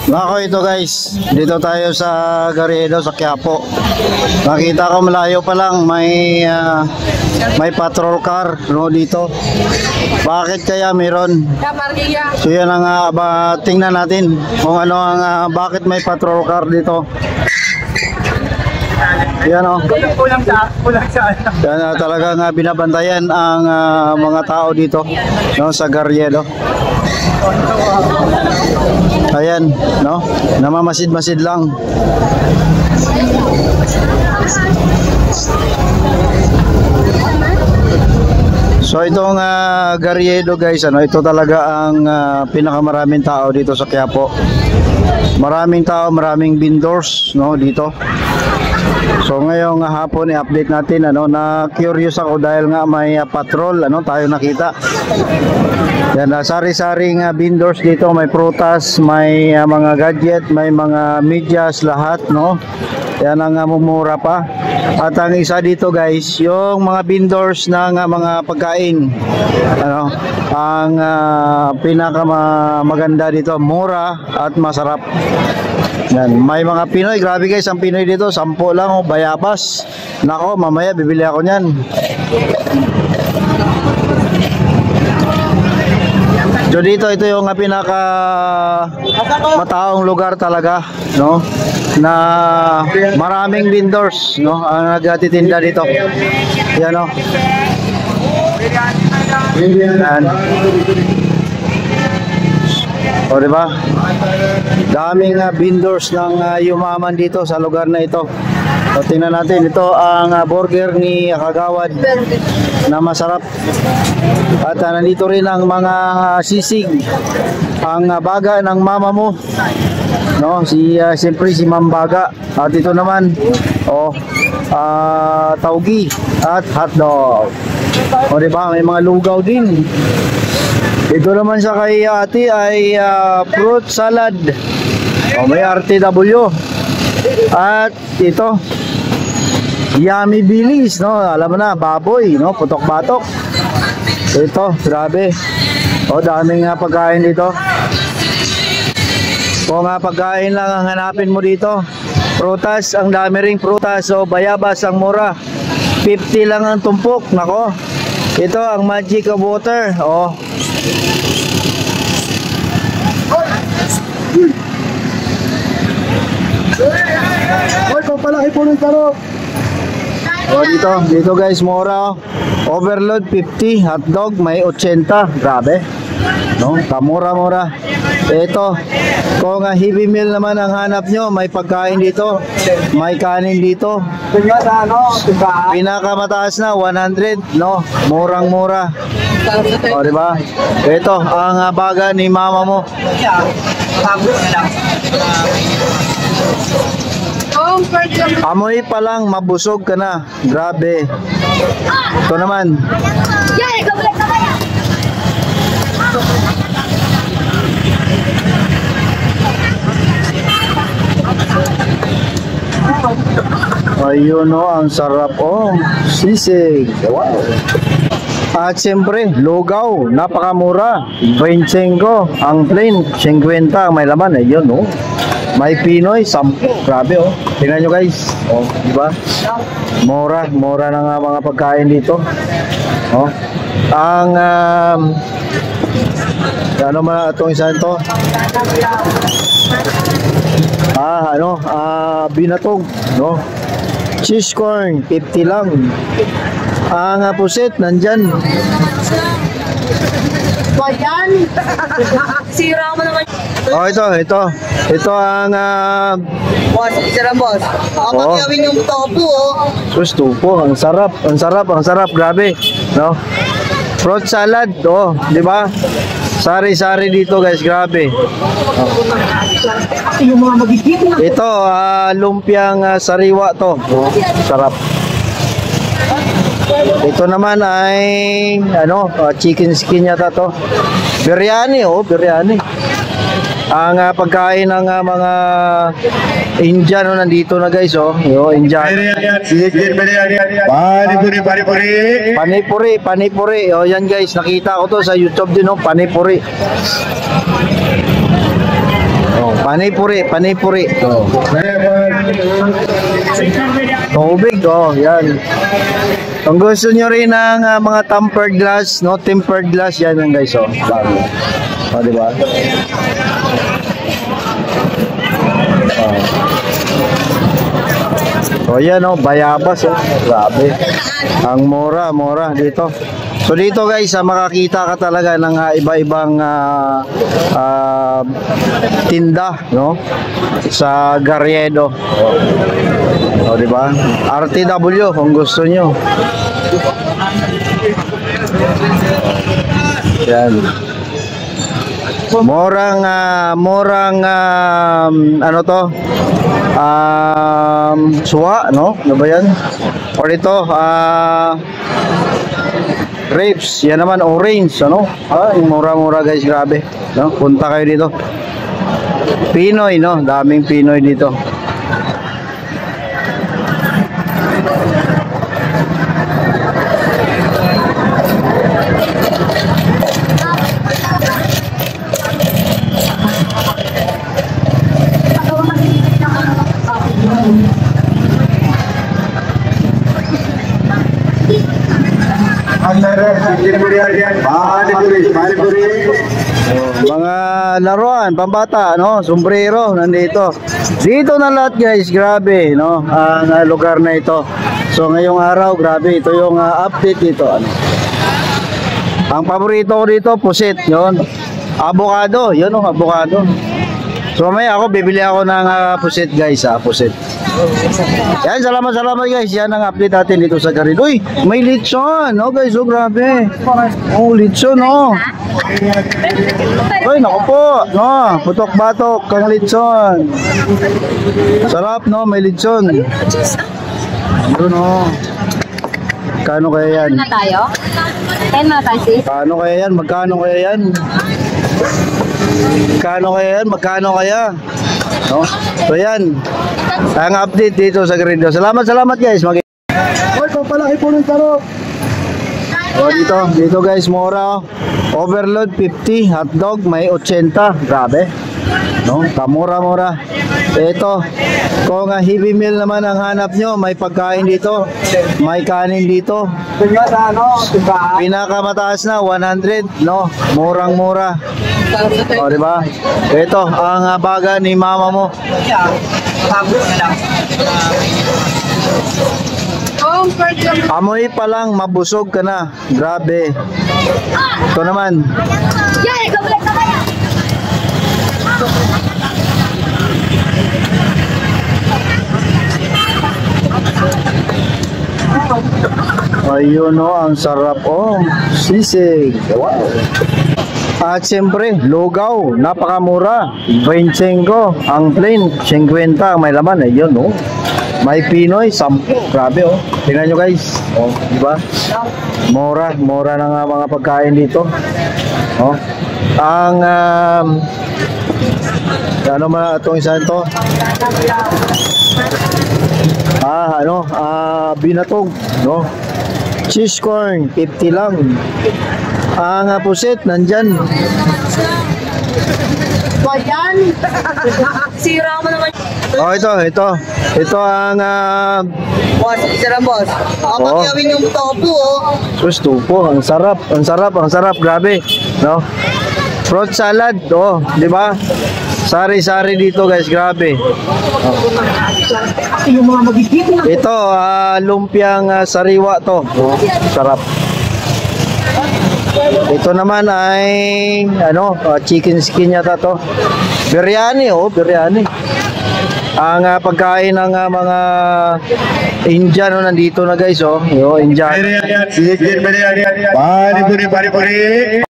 Nako ito guys, dito tayo sa Garrido sa Quiapo. Nakita ko malayo pa lang may patrol car no dito. Bakit kaya meron? So yan ang tingnan natin kung ano ang bakit may patrol car dito. Yan o. Yan talagang binabantayan ang mga tao dito no, sa Garrido. Ayan, no? Namamasid-masid lang. So itong Garrido guys, ano, ito talaga ang pinakamaraming tao dito sa Quiapo. Maraming tao, maraming vendors, no, dito. So ngayong hapon i-update natin, ano, na curious ako dahil nga may patrol, ano, tayo nakita. Yan, sari-saring vendors dito, may prutas, may mga gadget, may mga medyas, lahat, no. Yan ang mumura pa. At ang isa dito guys, yung mga vendors ng mga pagkain, ano, ang pinakamaganda dito, mura at masarap. Yan, may mga Pinoy, grabe guys, ang Pinoy dito, 10 lang, oh, bayabas. Nako, mamaya bibili ako niyan. So dito, ito yung pinaka mataong lugar talaga, no, na maraming vendors, no, ang nagtitinda dito. Yan, no. Yan. O diba? Daming vendors ng yumaman dito sa lugar na ito. So tingnan natin, ito ang burger ni Kagawad na masarap. At nandito rin ang mga sisig, ang baga ng mama mo, no, siyempre si Ma'am Baga. At ito naman, taugi at hotdog. O diba, may mga lugaw din. Ito naman sa kay ate ay fruit salad. O, may RTW. At ito, Yummy Bilis, no? Alam mo na, baboy, no? Putok-batok. Ito, grabe. O, daming pagkain dito. Kung pagkain lang ang hanapin mo dito, prutas, ang dami ring prutas. O, bayabas ang mura. 50 lang ang tumpok. Nako. Ito ang magic of water. O. Hoy, palaki po ng taro. O, dito guys, mura. Overload 50, hotdog may 80. Grabe, no? Kamura-mura. Ito, kung heavy meal naman ang hanap nyo, may pagkain dito, may kanin dito. Pinakamataas na 100, no? Murang-mura. O, diba? Ito ang baga ni mama mo. Amoy pa lang mabusog ka na. Grabe. Ito naman. Ayun, no, ang sarap, oh, sisig. Wow. At siyempre, lugaw, napakamura. 25 ang plain, 50 may laman. Ayun, no. May Pinoy, 10. Grabe, oh. Tingnan nyo guys. Oh, diba? Mura na nga mga pagkain dito. Oh. Ang ano man itong isa ito? Binatog, no? Cheese corn, 50 lang. Ang pusit, nandyan. Bayan! Sira mo naman. Oh, ito ang boss, isa lang boss. Kapag gawin yung tofu, oh. Sus, tofu, ang sarap, grabe, no? Fruit salad, oh, di ba? Sari-sari dito guys, grabe. Ito, lumpiang sariwa to. Oh, sarap. Ito naman ay chicken skin yata to. Biryani, oh, biryani. Ang pagkain ng mga Indian, no, nandito na guys, oh. Yo, Indian. Panipuri. Oh, yan guys, nakita ko to sa YouTube din, oh, panipuri. Oh, panipuri, panipuri. Oh. Tubig, oh, yan. Kung gusto nyo rin ng mga tempered glass, no, tempered glass, yan yan guys, oh. Bago. Oh, di ba? Oh. So yan, oh, bayabas, oh. Grabe. Ang mura, mura dito. So dito guys, makakita ka talaga ng iba-ibang tinda, no? Sa Garyedo. O, di ba? RTW kung gusto nyo. Yan. Morang ano to? Suwa, no? Ano ba yan? Or ito, grapes, yan naman orange, ano? Yung mura-mura guys, grabe, no? Punta kayo dito. Pinoy, no? Daming Pinoy dito. Mga laruan, pambata, no? Sombrero, nandito. Dito na lahat guys, grabe, no? Ang lugar na ito. So ngayong araw, grabe, ito yung update dito. Ano? Ang paborito ko dito, pusit, yun. Avocado, yun o, avocado. So may ako, bibili ako ng pusit guys, pusit. Yan, salamat guys. Yan ang update natin dito sa Garyedo. Uy, may litson. Oh guys, oh grabe. Oh, litson, oh. Uy, naku po. No, putok-batok kang litson. Sarap, no, may litson. Ano, no. Kano kaya yan? Na tayo? 10 na tayo, sis. Kano kaya yan? Magkano kaya yan? Magkano kaya yan? Magkano kaya? No? So yan. Ang update dito sa Garyedo. Salamat guys. Oy, papalaki po ng tarok. O dito guys, mura. Overload 50, hotdog may 80. Grabe. No? Kamura-mura. Ito, kung heavy meal naman ang hanap nyo, may pagkain dito, may kanin dito. Pinakamataas na 100, no? Murang-mura. O, di ba? Ito ang baga ni mama mo. Amoy pa lang mabusog ka na. Grabe. Ito naman. Ayun, no, ang sarap, oh. Sisig. Wow. At siyempre, lugaw, napakamura. 25 ang plain, 50 may laman, ayun, no. May Pinoy, 10. Grabe, oh. Tingnan nyo guys. Oh, di ba? Mura na nga mga pagkain dito. Oh. Ang ano man itong isa ito? Binatog, no? Cheese corn, 50 lang. Ang pusit, nandyan. Bayan! Sira mo naman. Oh, ito ang Boss, isa lang boss. Papakyawin yung tofu, oh. Tupo, ang sarap, grabe, no? Fruit salad, oh, di ba? Sari-sari dito guys, grabe. Ito, lumpiang sariwa to. Oh, sarap. Ito naman ay chicken skin yata to. Biryani, oh, biryani. Ang pagkain ng mga Indian, nandito na guys, oh. Yo, Indian. Pari puri.